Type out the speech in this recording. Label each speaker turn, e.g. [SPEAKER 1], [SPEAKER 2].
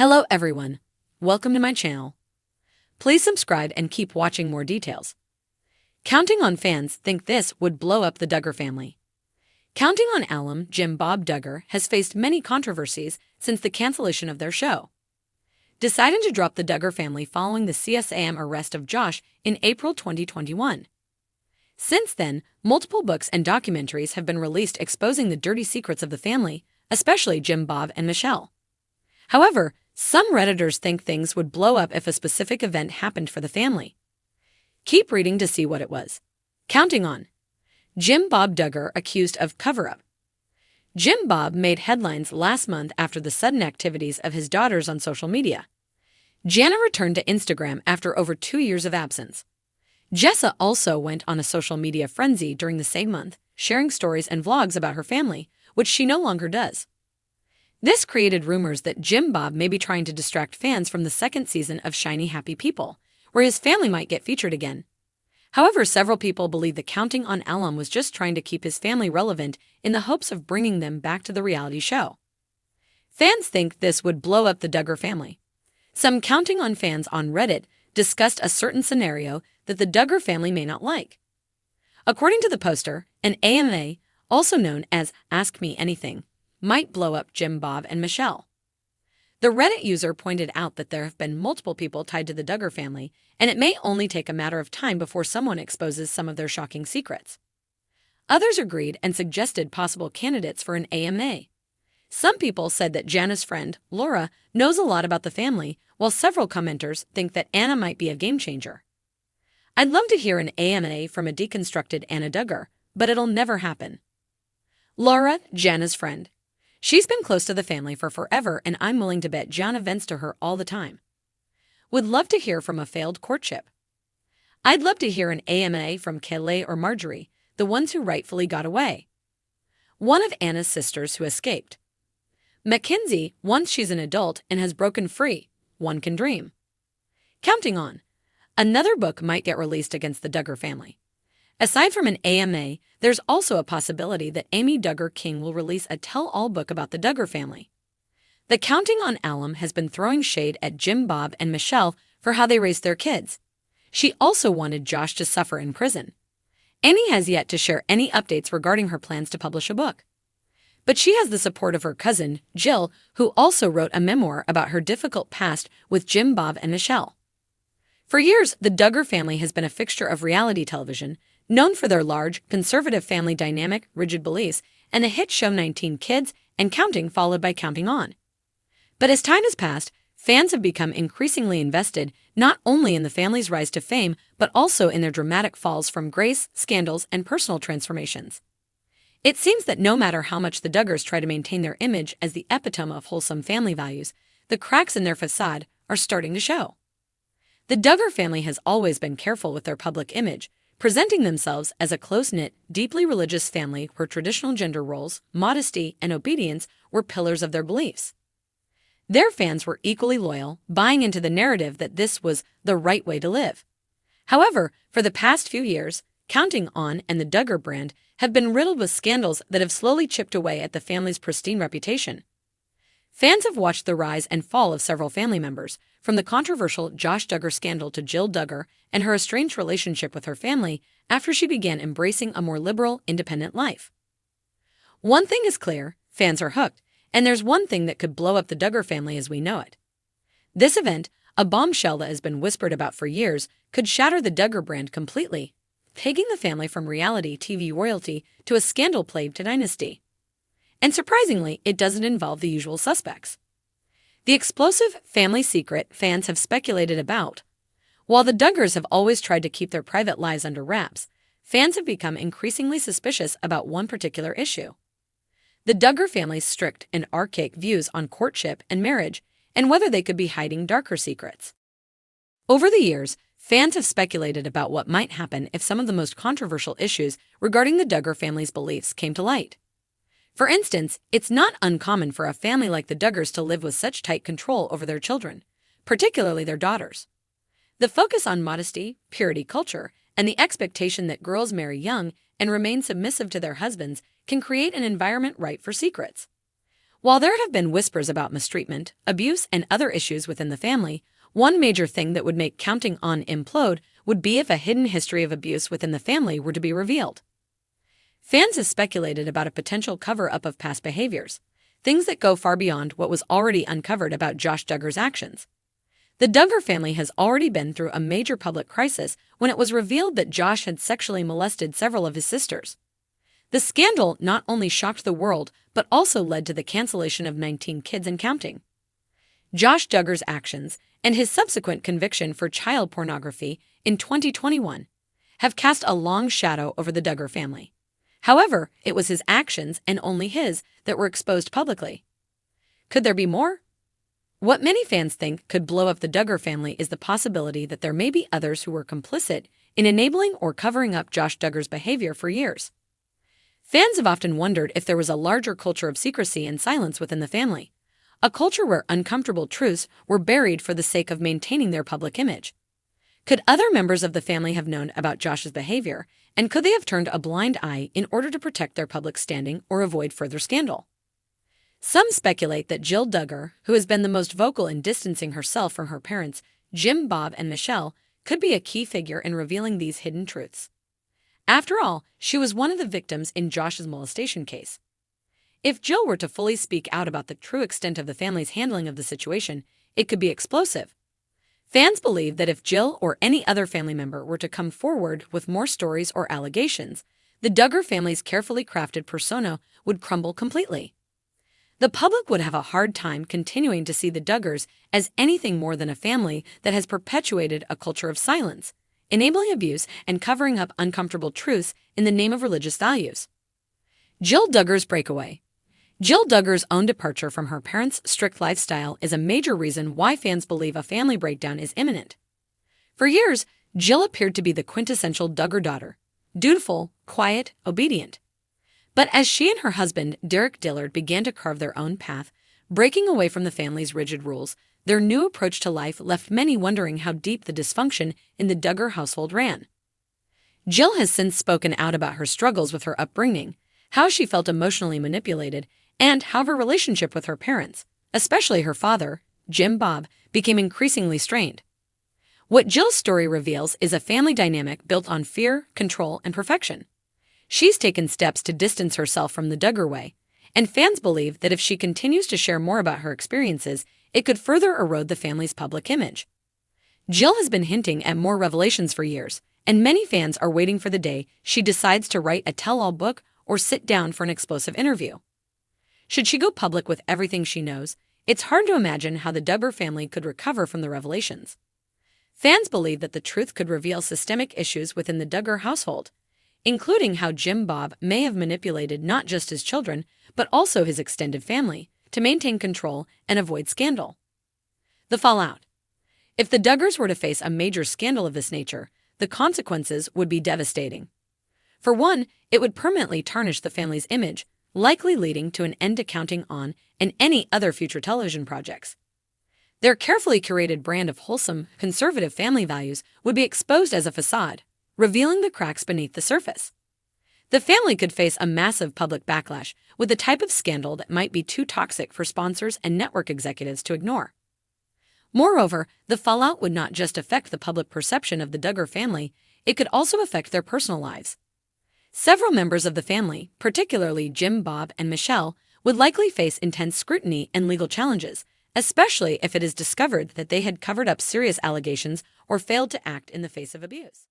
[SPEAKER 1] Hello everyone, welcome to my channel. Please subscribe and keep watching more details. Counting on fans think this would blow up the Duggar family. Counting on alum Jim Bob Duggar has faced many controversies since the cancellation of their show. Deciding to drop the Duggar family following the CSAM arrest of Josh in April 2021. Since then, multiple books and documentaries have been released exposing the dirty secrets of the family, especially Jim Bob and Michelle. However, some Redditors think things would blow up if a specific event happened for the family. Keep reading to see what it was. Counting on Jim Bob Duggar accused of cover-up. Jim Bob made headlines last month after the sudden activities of his daughters on social media. Jana returned to Instagram after over 2 years of absence. Jessa also went on a social media frenzy during the same month, sharing stories and vlogs about her family, which she no longer does. This created rumors that Jim Bob may be trying to distract fans from the second season of Shiny Happy People, where his family might get featured again. However, several people believe that Counting on Alum was just trying to keep his family relevant in the hopes of bringing them back to the reality show. Fans think this would blow up the Duggar family. Some Counting on fans on Reddit discussed a certain scenario that the Duggar family may not like. According to the poster, an AMA, also known as Ask Me Anything, might blow up Jim Bob and Michelle. The Reddit user pointed out that there have been multiple people tied to the Duggar family, and it may only take a matter of time before someone exposes some of their shocking secrets. Others agreed and suggested possible candidates for an AMA. Some people said that Jana's friend, Laura, knows a lot about the family, while several commenters think that Anna might be a game changer. I'd love to hear an AMA from a deconstructed Anna Duggar, but it'll never happen. Laura, Jana's friend. She's been close to the family for forever, and I'm willing to bet Jana vents to her all the time. Would love to hear from a failed courtship. I'd love to hear an AMA from Kelly or Marjorie, the ones who rightfully got away. One of Anna's sisters who escaped. Mackenzie, once she's an adult and has broken free, one can dream. Counting on. Another book might get released against the Duggar family. Aside from an AMA, there's also a possibility that Amy Duggar King will release a tell-all book about the Duggar family. The Counting on Alum has been throwing shade at Jim Bob and Michelle for how they raised their kids. She also wanted Josh to suffer in prison. Annie has yet to share any updates regarding her plans to publish a book. But she has the support of her cousin, Jill, who also wrote a memoir about her difficult past with Jim Bob and Michelle. For years, the Duggar family has been a fixture of reality television, known for their large, conservative family dynamic, rigid beliefs, and the hit show 19 Kids and Counting, followed by Counting On. But as time has passed, fans have become increasingly invested not only in the family's rise to fame, but also in their dramatic falls from grace, scandals, and personal transformations. It seems that no matter how much the Duggars try to maintain their image as the epitome of wholesome family values, the cracks in their facade are starting to show. The Duggar family has always been careful with their public image, presenting themselves as a close-knit, deeply religious family where traditional gender roles, modesty, and obedience were pillars of their beliefs. Their fans were equally loyal, buying into the narrative that this was the right way to live. However, for the past few years, Counting On and the Duggar brand have been riddled with scandals that have slowly chipped away at the family's pristine reputation. Fans have watched the rise and fall of several family members, from the controversial Josh Duggar scandal to Jill Duggar and her estranged relationship with her family after she began embracing a more liberal, independent life. One thing is clear, fans are hooked, and there's one thing that could blow up the Duggar family as we know it. This event, a bombshell that has been whispered about for years, could shatter the Duggar brand completely, taking the family from reality TV royalty to a scandal-plagued dynasty. And surprisingly, it doesn't involve the usual suspects. The explosive family secret fans have speculated about. While the Duggars have always tried to keep their private lives under wraps, fans have become increasingly suspicious about one particular issue. The Duggar family's strict and archaic views on courtship and marriage, and whether they could be hiding darker secrets. Over the years, fans have speculated about what might happen if some of the most controversial issues regarding the Duggar family's beliefs came to light. For instance, it's not uncommon for a family like the Duggars to live with such tight control over their children, particularly their daughters. The focus on modesty, purity culture, and the expectation that girls marry young and remain submissive to their husbands can create an environment ripe for secrets. While there have been whispers about mistreatment, abuse, and other issues within the family, one major thing that would make Counting On implode would be if a hidden history of abuse within the family were to be revealed. Fans have speculated about a potential cover-up of past behaviors, things that go far beyond what was already uncovered about Josh Duggar's actions. The Duggar family has already been through a major public crisis when it was revealed that Josh had sexually molested several of his sisters. The scandal not only shocked the world, but also led to the cancellation of 19 kids and counting. Josh Duggar's actions and his subsequent conviction for child pornography in 2021 have cast a long shadow over the Duggar family. However, it was his actions, and only his, that were exposed publicly. Could there be more? What many fans think could blow up the Duggar family is the possibility that there may be others who were complicit in enabling or covering up Josh Duggar's behavior for years. Fans have often wondered if there was a larger culture of secrecy and silence within the family, a culture where uncomfortable truths were buried for the sake of maintaining their public image. Could other members of the family have known about Josh's behavior, and could they have turned a blind eye in order to protect their public standing or avoid further scandal? Some speculate that Jill Duggar, who has been the most vocal in distancing herself from her parents, Jim, Bob, and Michelle, could be a key figure in revealing these hidden truths. After all, she was one of the victims in Josh's molestation case. If Jill were to fully speak out about the true extent of the family's handling of the situation, it could be explosive. Fans believe that if Jill or any other family member were to come forward with more stories or allegations, the Duggar family's carefully crafted persona would crumble completely. The public would have a hard time continuing to see the Duggars as anything more than a family that has perpetuated a culture of silence, enabling abuse and covering up uncomfortable truths in the name of religious values. Jill Duggar's breakaway. Jill Duggar's own departure from her parents' strict lifestyle is a major reason why fans believe a family breakdown is imminent. For years, Jill appeared to be the quintessential Duggar daughter, dutiful, quiet, obedient. But as she and her husband, Derek Dillard, began to carve their own path, breaking away from the family's rigid rules, their new approach to life left many wondering how deep the dysfunction in the Duggar household ran. Jill has since spoken out about her struggles with her upbringing, how she felt emotionally manipulated, and how her relationship with her parents, especially her father, Jim Bob, became increasingly strained. What Jill's story reveals is a family dynamic built on fear, control, and perfection. She's taken steps to distance herself from the Duggar way, and fans believe that if she continues to share more about her experiences, it could further erode the family's public image. Jill has been hinting at more revelations for years, and many fans are waiting for the day she decides to write a tell-all book or sit down for an explosive interview. Should she go public with everything she knows, it's hard to imagine how the Duggar family could recover from the revelations. Fans believe that the truth could reveal systemic issues within the Duggar household, including how Jim Bob may have manipulated not just his children, but also his extended family, to maintain control and avoid scandal. The fallout. If the Duggars were to face a major scandal of this nature, the consequences would be devastating. For one, it would permanently tarnish the family's image, likely leading to an end to Counting On and any other future television projects. Their carefully curated brand of wholesome, conservative family values would be exposed as a facade, revealing the cracks beneath the surface. The family could face a massive public backlash with the type of scandal that might be too toxic for sponsors and network executives to ignore. Moreover, the fallout would not just affect the public perception of the Duggar family, it could also affect their personal lives. Several members of the family, particularly Jim, Bob, and Michelle, would likely face intense scrutiny and legal challenges, especially if it is discovered that they had covered up serious allegations or failed to act in the face of abuse.